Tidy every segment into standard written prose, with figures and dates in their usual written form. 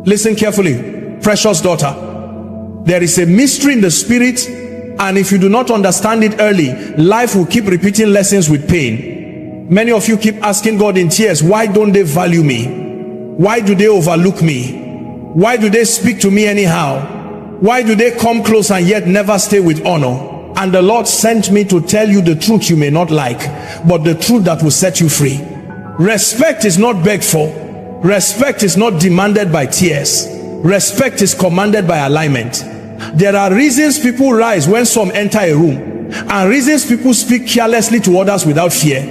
Listen carefully, precious daughter. There is a mystery in the spirit, and if you do not understand it early, life will keep repeating lessons with pain. Many of you keep asking God in tears, why don't they value me? Why do they overlook me? Why do they speak to me anyhow? Why do they come close and yet never stay with honor? And the Lord sent me to tell you the truth you may not like, but the truth that will set you free. Respect is not begged for. Respect is not demanded by tears. Respect is commanded by alignment. There are reasons people rise when some enter a room, and reasons people speak carelessly to others without fear.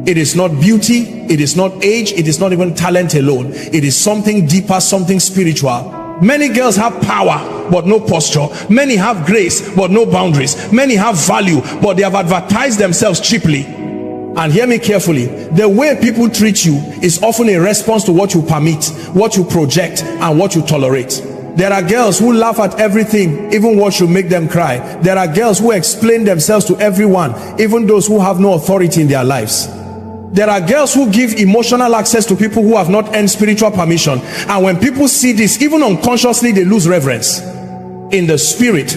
It is not beauty, it is not age, it is not even talent alone. It is something deeper, something spiritual. Many girls have power but no posture. Many have grace but no boundaries. Many have value but they have advertised themselves cheaply. And hear me carefully, the way people treat you is often a response to what you permit, what you project, and what you tolerate. There are girls who laugh at everything, even what should make them cry. There are girls who explain themselves to everyone, even those who have no authority in their lives. There are girls who give emotional access to people who have not earned spiritual permission, and when people see this, even unconsciously, they lose reverence. In the spirit,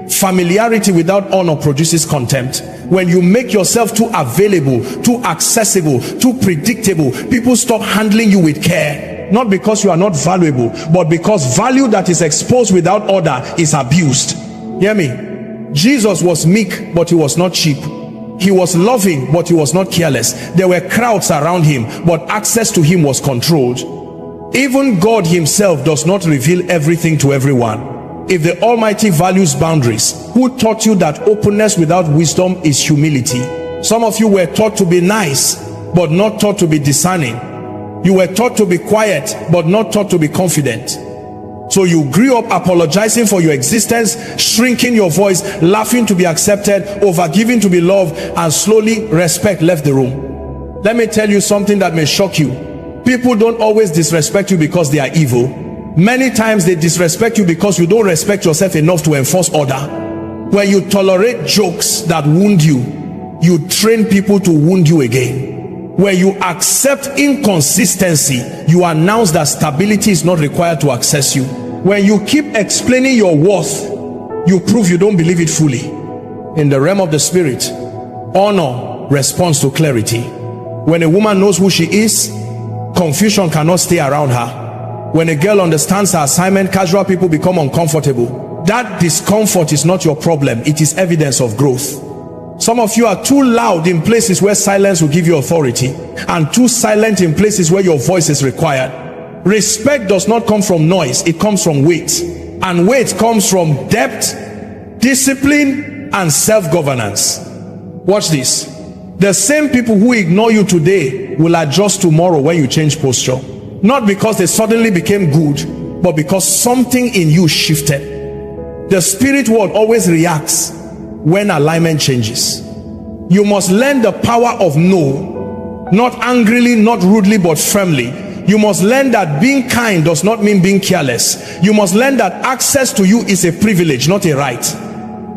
familiarity without honor produces contempt. When you make yourself too available, too accessible, too predictable, people stop handling you with care. Not because you are not valuable, but because value that is exposed without order is abused. Hear me? Jesus was meek, but he was not cheap. He was loving, but he was not careless. There were crowds around him, but access to him was controlled. Even God himself does not reveal everything to everyone. If the Almighty values boundaries, who taught you that openness without wisdom is humility? Some of you were taught to be nice, but not taught to be discerning. You were taught to be quiet, but not taught to be confident. So you grew up apologizing for your existence, shrinking your voice, laughing to be accepted, overgiving to be loved, and slowly respect left the room. Let me tell you something that may shock you. People don't always disrespect you because they are evil. Many times they disrespect you because you don't respect yourself enough to enforce order. When you tolerate jokes that wound you, you train people to wound you again. When you accept inconsistency, you announce that stability is not required to access you. When you keep explaining your worth, you prove you don't believe it fully. In the realm of the spirit, honor responds to clarity. When a woman knows who she is, confusion cannot stay around her. When a girl understands her assignment, casual people become uncomfortable. That discomfort is not your problem, it is evidence of growth. Some of you are too loud in places where silence will give you authority, and too silent in places where your voice is required. Respect does not come from noise, it comes from weight. And weight comes from depth, discipline, and self-governance. Watch this. The same people who ignore you today will adjust tomorrow when you change posture. Not because they suddenly became good, but because something in you shifted. The spirit world always reacts when alignment changes. You must learn the power of no, not angrily, not rudely, but firmly. You must learn that being kind does not mean being careless. You must learn that access to you is a privilege, not a right.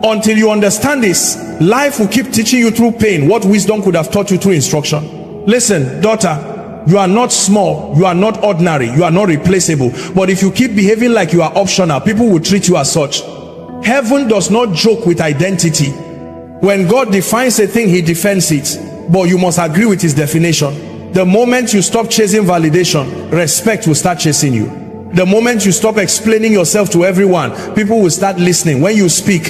Until you understand this, life will keep teaching you through pain what wisdom could have taught you through instruction. Listen, daughter, you are not small, you are not ordinary, you are not replaceable. But if you keep behaving like you are optional, people will treat you as such. Heaven does not joke with identity. When God defines a thing, he defends it, but you must agree with his definition. The moment you stop chasing validation, respect will start chasing you. The moment you stop explaining yourself to everyone, people will start listening. When you speak,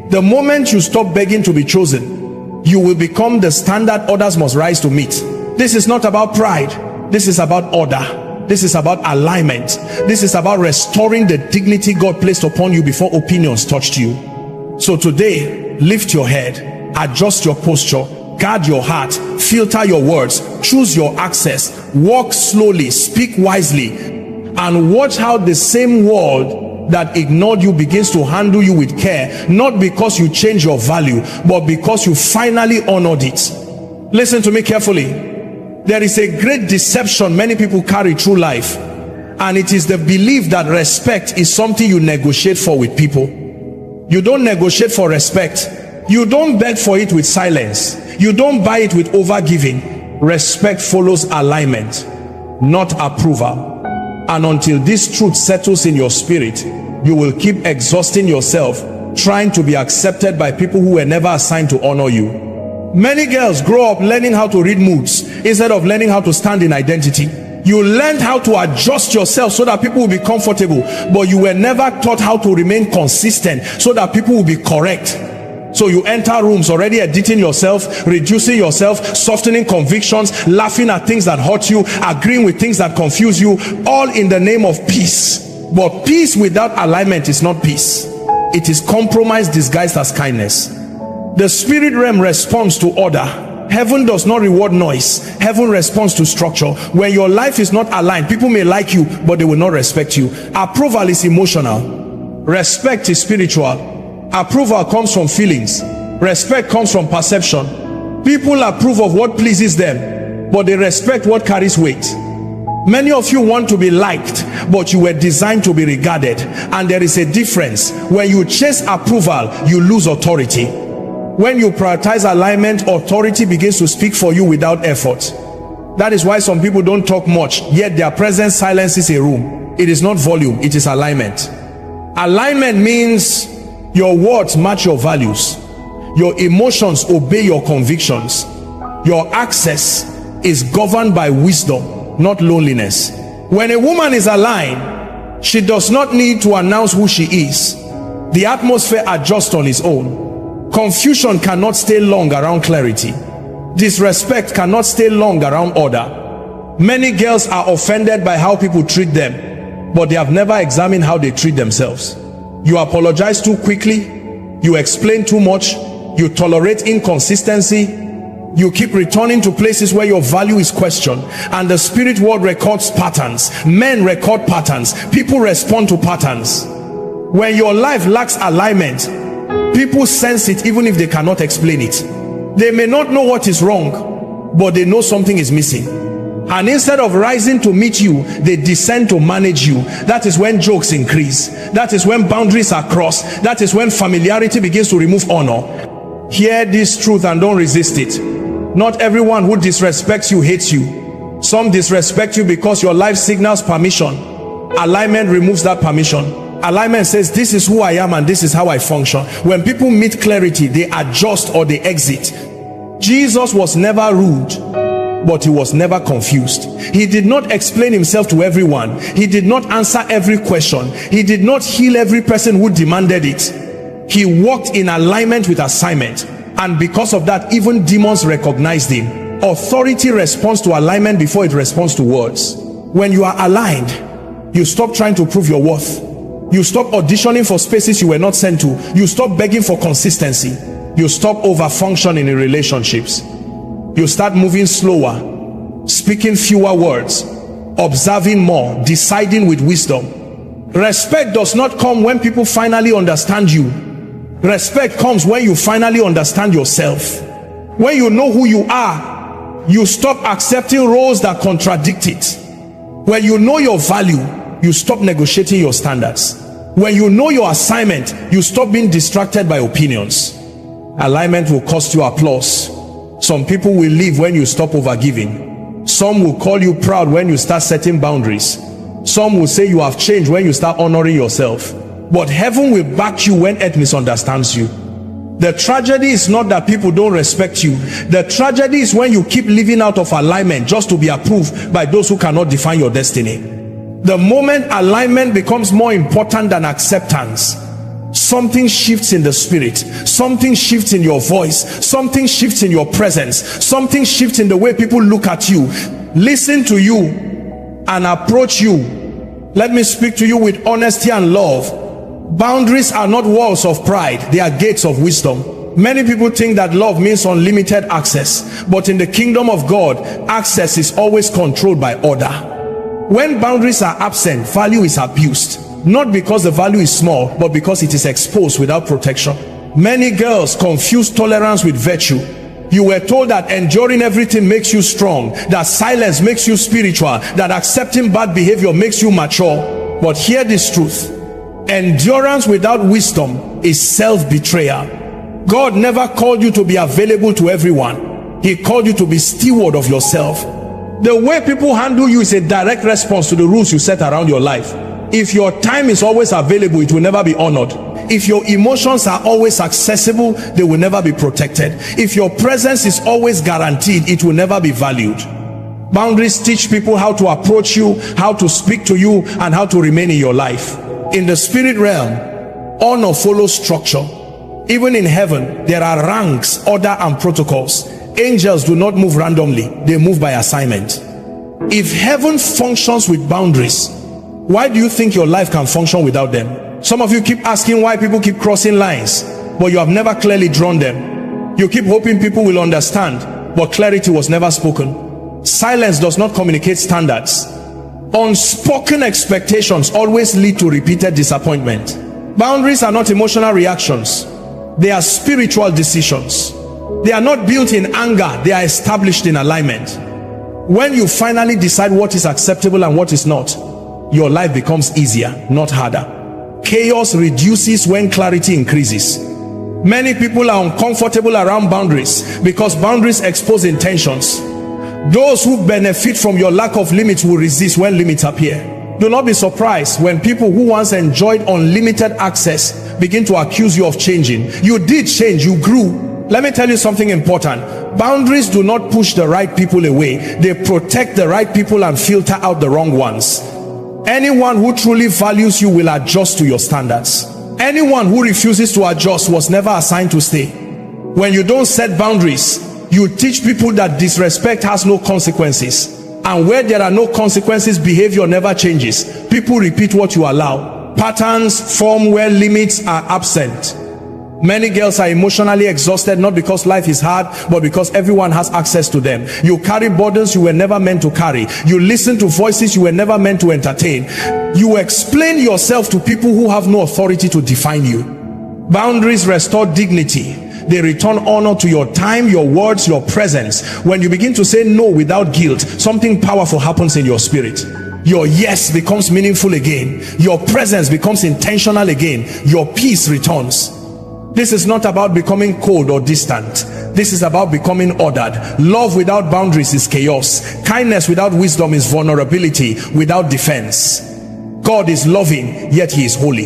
the moment you stop begging to be chosen, you will become the standard others must rise to meet. This is not about pride, this is about order. This is about alignment. This is about restoring the dignity God placed upon you before opinions touched you. So today, lift your head, adjust your posture, guard your heart, filter your words, choose your access, walk slowly, speak wisely, and watch how the same world that ignored you begins to handle you with care, not because you change your value, but because you finally honored it. Listen to me carefully. There is a great deception many people carry through life, and it is the belief that respect is something you negotiate for with people. You don't negotiate for respect. You don't beg for it with silence. You don't buy it with overgiving. Respect follows alignment, not approval. And until this truth settles in your spirit, you will keep exhausting yourself trying to be accepted by people who were never assigned to honor you. Many girls grow up learning how to read moods instead of learning how to stand in identity. You learned how to adjust yourself so that people will be comfortable, but you were never taught how to remain consistent so that people will be correct. So you enter rooms already editing yourself, reducing yourself, softening convictions, laughing at things that hurt you, agreeing with things that confuse you, all in the name of peace. But peace without alignment is not peace. It is compromise disguised as kindness. The spirit realm responds to order. Heaven does not reward noise. Heaven responds to structure. When your life is not aligned, people may like you, but they will not respect you. Approval is emotional. Respect is spiritual. Approval comes from feelings. Respect comes from perception. People approve of what pleases them, but they respect what carries weight. Many of you want to be liked, but you were designed to be regarded. And there is a difference. When you chase approval, you lose authority. When you prioritize alignment, authority begins to speak for you without effort. That is why some people don't talk much, yet their presence silences a room. It is not volume, it is alignment. Alignment means your words match your values. Your emotions obey your convictions. Your access is governed by wisdom, not loneliness. When a woman is aligned, she does not need to announce who she is. The atmosphere adjusts on its own. Confusion cannot stay long around clarity. Disrespect cannot stay long around order. Many girls are offended by how people treat them, but they have never examined how they treat themselves. You apologize too quickly, you explain too much, you tolerate inconsistency, you keep returning to places where your value is questioned, and the spirit world records patterns. Men record patterns. People respond to patterns. When your life lacks alignment, people sense it even if they cannot explain it. They may not know what is wrong, but they know something is missing. And instead of rising to meet you, they descend to manage you. That is when jokes increase. That is when boundaries are crossed. That is when familiarity begins to remove honor. Hear this truth and don't resist it. Not everyone who disrespects you hates you. Some disrespect you because your life signals permission. Alignment removes that permission. Alignment says, this is who I am and this is how I function. When people meet clarity, they adjust or they exit. Jesus was never rude, but he was never confused. He did not explain himself to everyone. He did not answer every question. He did not heal every person who demanded it. He walked in alignment with assignment, and because of that, even demons recognized him. Authority responds to alignment before it responds to words. When you are aligned, you stop trying to prove your worth. You stop auditioning for spaces you were not sent to. You stop begging for consistency. You stop over-functioning in relationships. You start moving slower, speaking fewer words, observing more, deciding with wisdom. Respect does not come when people finally understand you. Respect comes when you finally understand yourself. When you know who you are, you stop accepting roles that contradict it. When you know your value, you stop negotiating your standards. When you know your assignment, you stop being distracted by opinions. Alignment will cost you applause. Some people will leave when you stop overgiving. Some will call you proud when you start setting boundaries. Some will say you have changed when you start honoring yourself. But heaven will back you when earth misunderstands you. The tragedy is not that people don't respect you. The tragedy is when you keep living out of alignment just to be approved by those who cannot define your destiny. The moment alignment becomes more important than acceptance, something shifts in the spirit. Something shifts in your voice. Something shifts in your presence. Something shifts in the way people look at you, listen to you, and approach you. Let me speak to you with honesty and love. Boundaries are not walls of pride, they are gates of wisdom. Many people think that love means unlimited access, but in the kingdom of God, access is always controlled by order. When boundaries are absent, value is abused. Not because the value is small, but because it is exposed without protection. Many girls confuse tolerance with virtue. You were told that enduring everything makes you strong, that silence makes you spiritual, that accepting bad behavior makes you mature. But hear this truth: endurance without wisdom is self-betrayal. God never called you to be available to everyone. He called you to be steward of yourself. The way people handle you is a direct response to the rules you set around your life. If your time is always available, it will never be honored. If your emotions are always accessible, they will never be protected. If your presence is always guaranteed, it will never be valued. Boundaries teach people how to approach you, how to speak to you, and how to remain in your life. In the spirit realm, honor follows structure. Even in heaven, there are ranks, order, and protocols. Angels do not move randomly, they move by assignment. If heaven functions with boundaries, why do you think your life can function without them? Some of you keep asking why people keep crossing lines, but you have never clearly drawn them. You keep hoping people will understand, but clarity was never spoken. Silence does not communicate standards. Unspoken expectations always lead to repeated disappointment. Boundaries are not emotional reactions, they are spiritual decisions. They are not built in anger, they are established in alignment. When you finally decide what is acceptable and what is not, your life becomes easier, not harder. Chaos reduces when clarity increases. Many people are uncomfortable around boundaries because boundaries expose intentions. Those who benefit from your lack of limits will resist when limits appear. Do not be surprised when people who once enjoyed unlimited access begin to accuse you of changing. You did change, you grew. Let me tell you something important. Boundaries do not push the right people away. They protect the right people and filter out the wrong ones. Anyone who truly values you will adjust to your standards. Anyone who refuses to adjust was never assigned to stay. When you don't set boundaries, you teach people that disrespect has no consequences. And where there are no consequences, behavior never changes. People repeat what you allow. Patterns form where limits are absent. Many girls are emotionally exhausted, not because life is hard, but because everyone has access to them. You carry burdens you were never meant to carry. You listen to voices you were never meant to entertain. You explain yourself to people who have no authority to define you. Boundaries restore dignity. They return honor to your time, your words, your presence. When you begin to say no without guilt, something powerful happens in your spirit. Your yes becomes meaningful again. Your presence becomes intentional again. Your peace returns. This is not about becoming cold or distant. This is about becoming ordered. Love without boundaries is chaos. Kindness without wisdom is vulnerability without defense. God is loving, yet he is holy.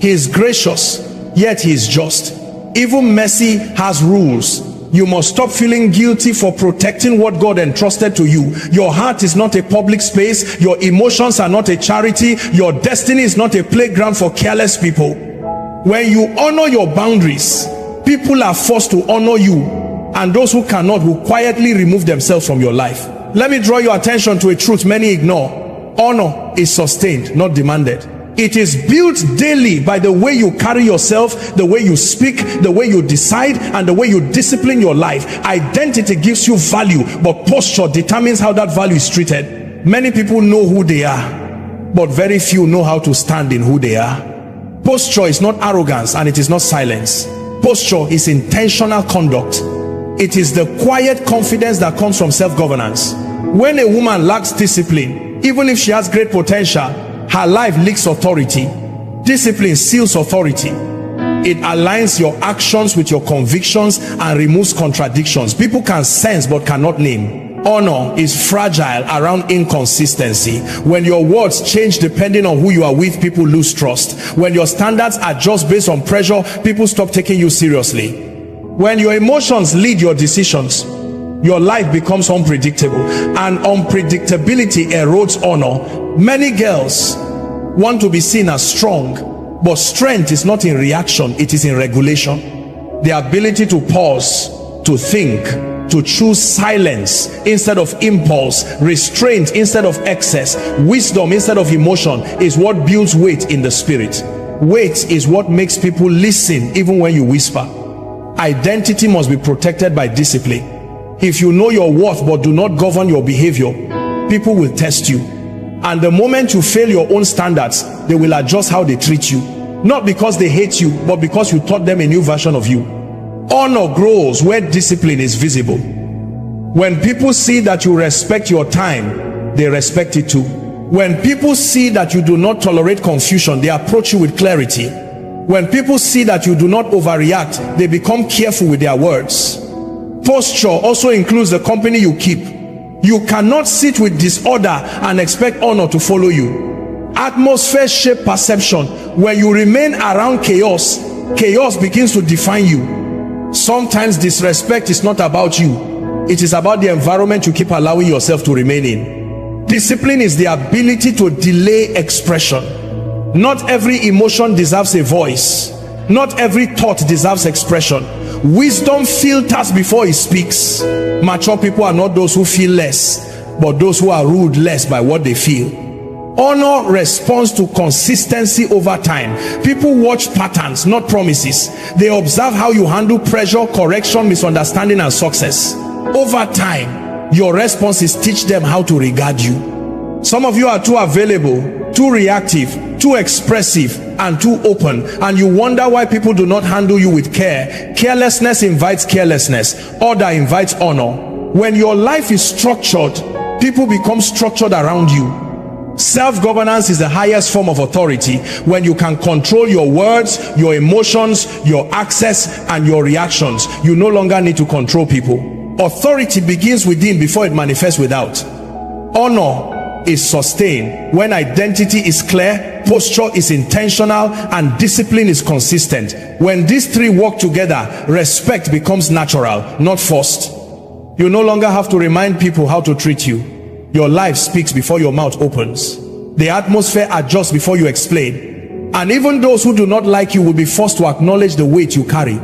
He is gracious, yet he is just. Even mercy has rules. You must stop feeling guilty for protecting what God entrusted to you. Your heart is not a public space. Your emotions are not a charity. Your destiny is not a playground for careless people. When you honor your boundaries, people are forced to honor you, and those who cannot will quietly remove themselves from your life. Let me draw your attention to a truth many ignore. Honor is sustained, not demanded. It is built daily by the way you carry yourself, the way you speak, the way you decide, and the way you discipline your life. Identity gives you value, but posture determines how that value is treated. Many people know who they are, but very few know how to stand in who they are. Posture is not arrogance, and it is not silence. Posture is intentional conduct. It is the quiet confidence that comes from self-governance. When a woman lacks discipline, even if she has great potential, her life leaks authority. Discipline seals authority. It aligns your actions with your convictions and removes contradictions. People can sense but cannot name. Honor is fragile around inconsistency. When your words change depending on who you are with, people lose trust. When your standards adjust based on pressure, people stop taking you seriously. When your emotions lead your decisions, your life becomes unpredictable, and unpredictability erodes honor. Many girls want to be seen as strong, but strength is not in reaction, it is in regulation. The ability to pause, to think, to choose silence instead of impulse, restraint instead of excess, wisdom instead of emotion is what builds weight in the spirit. Weight is what makes people listen even when you whisper. Identity must be protected by discipline. If you know your worth but do not govern your behavior, people will test you. And the moment you fail your own standards, they will adjust how they treat you. Not because they hate you, but because you taught them a new version of you. Honor grows where discipline is visible. When people see that you respect your time, they respect it too. When people see that you do not tolerate confusion, they approach you with clarity. When people see that you do not overreact, they become careful with their words. Posture also includes the company you keep. You cannot sit with disorder and expect honor to follow you. Atmosphere shape perception. When you remain around chaos, chaos begins to define you. Sometimes disrespect is not about you. It is about the environment you keep allowing yourself to remain in. Discipline is the ability to delay expression. Not every emotion deserves a voice. Not every thought deserves expression. Wisdom filters before it speaks. Mature people are not those who feel less, but those who are ruled less by what they feel. Honor responds to consistency over time. People watch patterns, not promises. They observe how you handle pressure, correction, misunderstanding, and success. Over time, your responses teach them how to regard you. Some of you are too available, too reactive, too expressive, and too open, and you wonder why people do not handle you with care. Carelessness invites carelessness. Order invites honor. When your life is structured, people become structured around you. Self-governance is the highest form of authority. When you can control your words, your emotions, your access, and your reactions, you no longer need to control people. Authority begins within before it manifests without. Honor is sustained when identity is clear, posture is intentional, and discipline is consistent. When these three work together, respect becomes natural, not forced. You no longer have to remind people how to treat you. Your life speaks before your mouth opens. The atmosphere adjusts before you explain. And even those who do not like you will be forced to acknowledge the weight you carry.